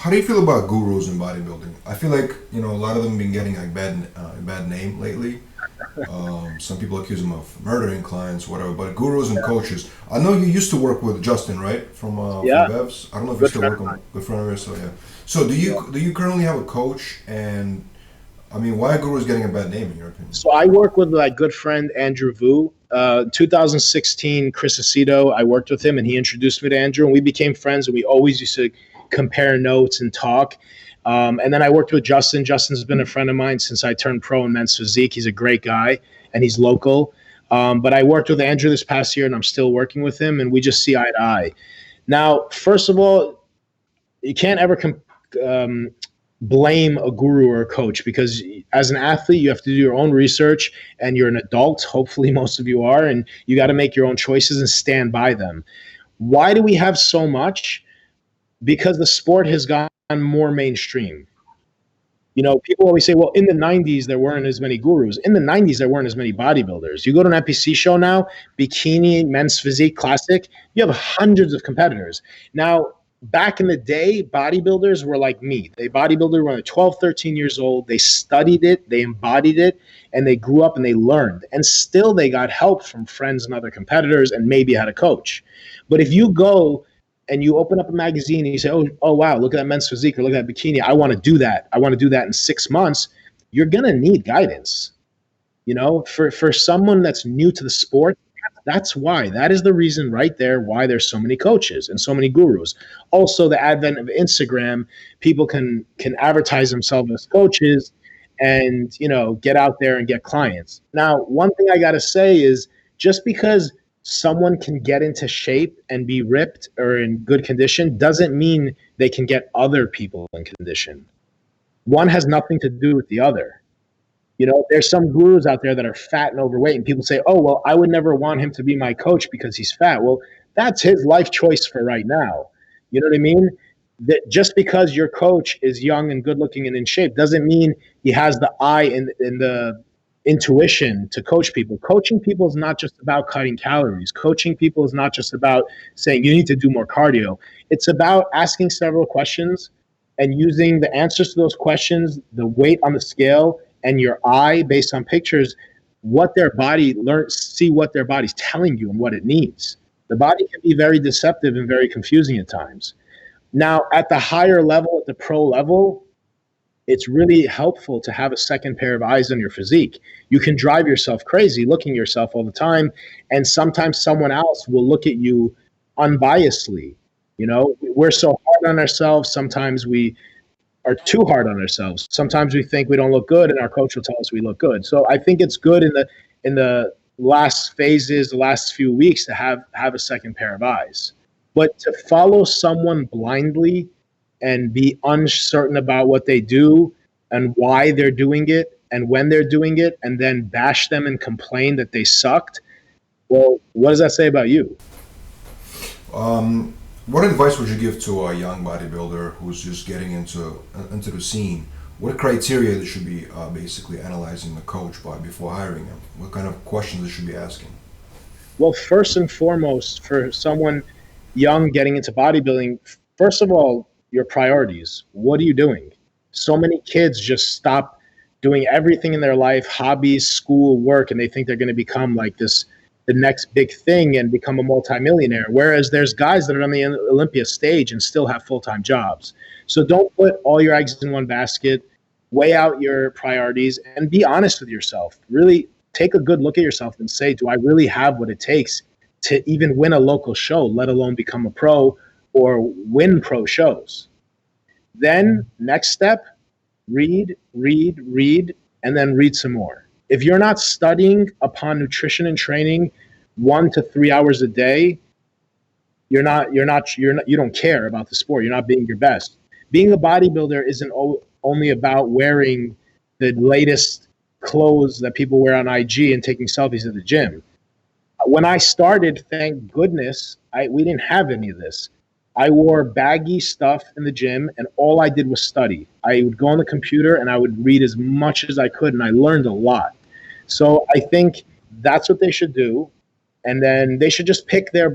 How do you feel about gurus in bodybuilding? I feel like a lot of them been getting like bad name lately. Some people accuse them of murdering clients, whatever. But gurus and coaches. I know you used to work with Justin, right? From Yeah, Bev's. I don't know if you good still friend work of on mine. good friend of yours. So yeah. So Yeah. do you currently have a coach? And I mean, why are gurus getting a bad name in your opinion? So I work with my good friend Andrew Vu. 2016, Chris Aceto, I worked with him and he introduced me to Andrew and we became friends and we always used to compare notes and talk. And then I worked with Justin. Justin's been a friend of mine since I turned pro in men's physique. He's a great guy and he's local. But I worked with Andrew this past year and I'm still working with him and we just see eye to eye. Now, first of all, you can't ever um, blame a guru or a coach because as an athlete you have to do your own research and you're an adult, hopefully most of you are, and you got to make your own choices and stand by them. Why do we have so much? Because the sport has gone more mainstream. People always say, well, in the 90s there weren't as many gurus. In the 90s there weren't as many bodybuilders. You go to an NPC show now, bikini, men's physique, classic, you have hundreds of competitors. Now, back in the day, bodybuilders were like me. They bodybuilders when they're 12, 13 years old. They studied it, they embodied it, and they grew up and they learned. And still they got help from friends and other competitors and maybe had a coach. But if you go and you open up a magazine and you say, oh wow, look at that men's physique or look at that bikini. I want to do that. I want to do that in 6 months. You're going to need guidance. For someone that's new to the sport, that's why. That is the reason right there why there's so many coaches and so many gurus. Also, the advent of Instagram, people can advertise themselves as coaches and, get out there and get clients. Now, one thing I got to say is just because someone can get into shape and be ripped or in good condition doesn't mean they can get other people in condition. One has nothing to do with the other. There's some gurus out there that are fat and overweight, and people say, oh, well, I would never want him to be my coach because he's fat. Well, that's his life choice for right now. You know what I mean? That just because your coach is young and good looking and in shape doesn't mean he has the eye and the intuition to coach people. Coaching people is not just about cutting calories. Coaching people is not just about saying you need to do more cardio. It's about asking several questions and using the answers to those questions, the weight on the scale, and your eye based on pictures, what their body learns, see what their body's telling you and what it needs. The body can be very deceptive and very confusing at times. Now, at the higher level, at the pro level, it's really helpful to have a second pair of eyes on your physique. You can drive yourself crazy looking at yourself all the time, and sometimes someone else will look at you unbiasedly. We're so hard on ourselves. Sometimes we are too hard on ourselves. Sometimes we think we don't look good, and our coach will tell us we look good. So I think it's good in the last phases, the last few weeks, to have a second pair of eyes. But to follow someone blindly and be uncertain about what they do and why they're doing it and when they're doing it, and then bash them and complain that they sucked, well, what does that say about you? What advice would you give to a young bodybuilder who's just getting into the scene? What criteria they should be basically analyzing the coach by before hiring him? What kind of questions they should be asking? Well, first and foremost, for someone young getting into bodybuilding, first of all, your priorities. What are you doing? So many kids just stop doing everything in their life, hobbies, school, work, and they think they're going to become like the next big thing and become a multimillionaire. Whereas there's guys that are on the Olympia stage and still have full-time jobs. So don't put all your eggs in one basket. Weigh out your priorities and be honest with yourself. Really take a good look at yourself and say, do I really have what it takes to even win a local show, let alone become a pro or win pro shows? Then next step, read, and then read some more. If you're not studying upon nutrition and training 1 to 3 hours a day, you don't care about the sport. You're not being your best. Being a bodybuilder isn't only about wearing the latest clothes that people wear on IG and taking selfies at the gym. When I started, thank goodness, we didn't have any of this. I wore baggy stuff in the gym, and all I did was study. I would go on the computer, and I would read as much as I could, and I learned a lot. So I think that's what they should do, and then they should just pick their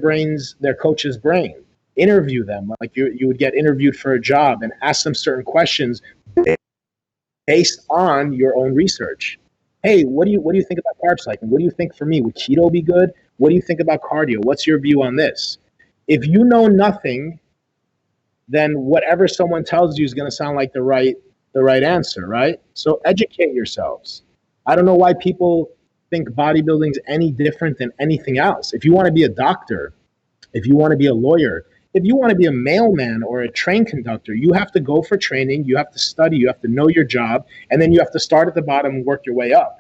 coach's brain. interview them. Like you would get interviewed for a job and ask them certain questions based on your own research. Hey, what do you think about carb cycling? What do you think for me? Would keto be good? What do you think about cardio? What's your view on this? If you know nothing, then whatever someone tells you is going to sound like the right answer, right? So educate yourselves. I don't know why people think bodybuilding is any different than anything else. If you want to be a doctor, if you want to be a lawyer, if you want to be a mailman or a train conductor, you have to go for training, you have to study, you have to know your job, and then you have to start at the bottom and work your way up.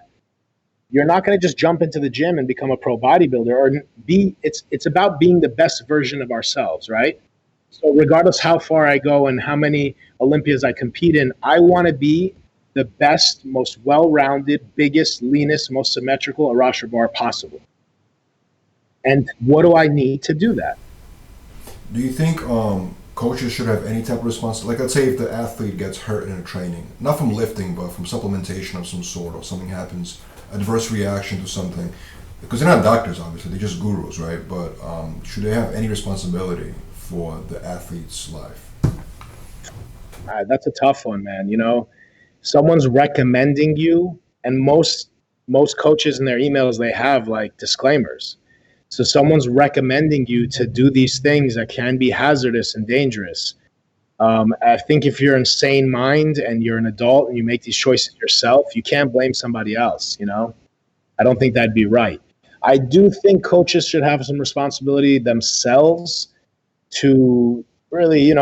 You're not going to just jump into the gym and become a pro bodybuilder or be it's about being the best version of ourselves, right? So regardless how far I go and how many Olympias I compete in, I want to be the best, most well-rounded, biggest, leanest, most symmetrical Arash Rahbar possible. And what do I need to do that? Do you think coaches should have any type of responsibility? Like, let's say if the athlete gets hurt in a training, not from lifting, but from supplementation of some sort, or something happens, adverse reaction to something, because they're not doctors, obviously, they're just gurus, right? But should they have any responsibility for the athlete's life? That's a tough one, man. Someone's recommending you, and most coaches in their emails, they have like disclaimers. So someone's recommending you to do these things that can be hazardous and dangerous. I think if you're in sane mind and you're an adult and you make these choices yourself, you can't blame somebody else. I don't think that'd be right. I do think coaches should have some responsibility themselves to really,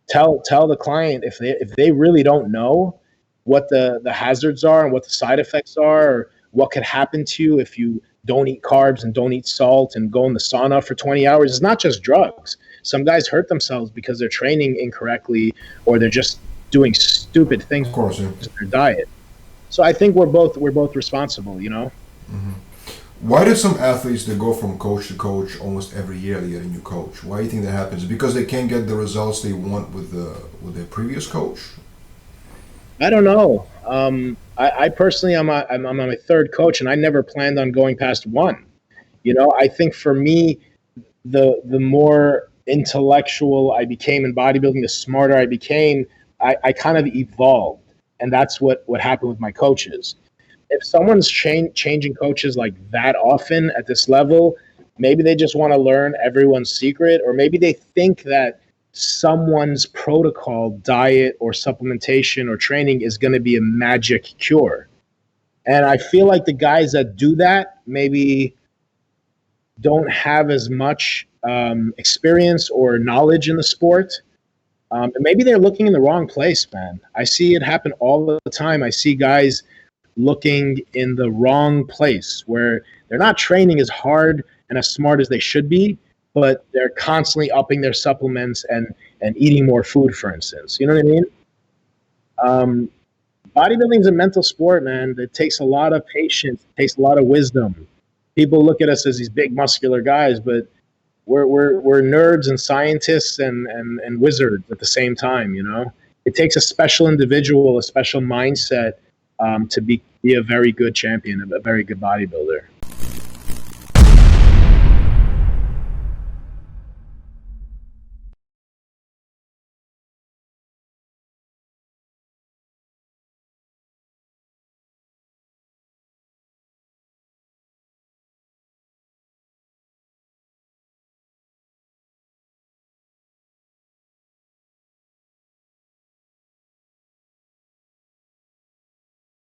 tell the client if they really don't know what the hazards are and what the side effects are, or what could happen to you if you don't eat carbs and don't eat salt and go in the sauna for 20 hours. It's not just drugs. Some guys hurt themselves because they're training incorrectly or they're just doing stupid things Of course, yeah. with their diet. So I think we're both responsible. Hmm. Why do some athletes that go from coach to coach almost every year they get a new coach? Why do you think that happens? Because they can't get the results they want with their previous coach? I don't know. I personally, I'm on my third coach, and I never planned on going past one. I think for me, the more intellectual I became in bodybuilding, the smarter I became. I kind of evolved, and that's what happened with my coaches. If someone's changing coaches like that often at this level, maybe they just want to learn everyone's secret, or maybe they think that someone's protocol, diet, or supplementation or training is going to be a magic cure. And I feel like the guys that do that maybe don't have as much experience or knowledge in the sport. And maybe they're looking in the wrong place, man. I see it happen all the time. I see guys looking in the wrong place where they're not training as hard and as smart as they should be, but they're constantly upping their supplements and eating more food, for instance. You know what I mean? Bodybuilding is a mental sport, man. It takes a lot of patience. It takes a lot of wisdom. People look at us as these big muscular guys, but we're nerds and scientists and wizards at the same time. It takes a special individual, a special mindset to be a very good champion, a very good bodybuilder.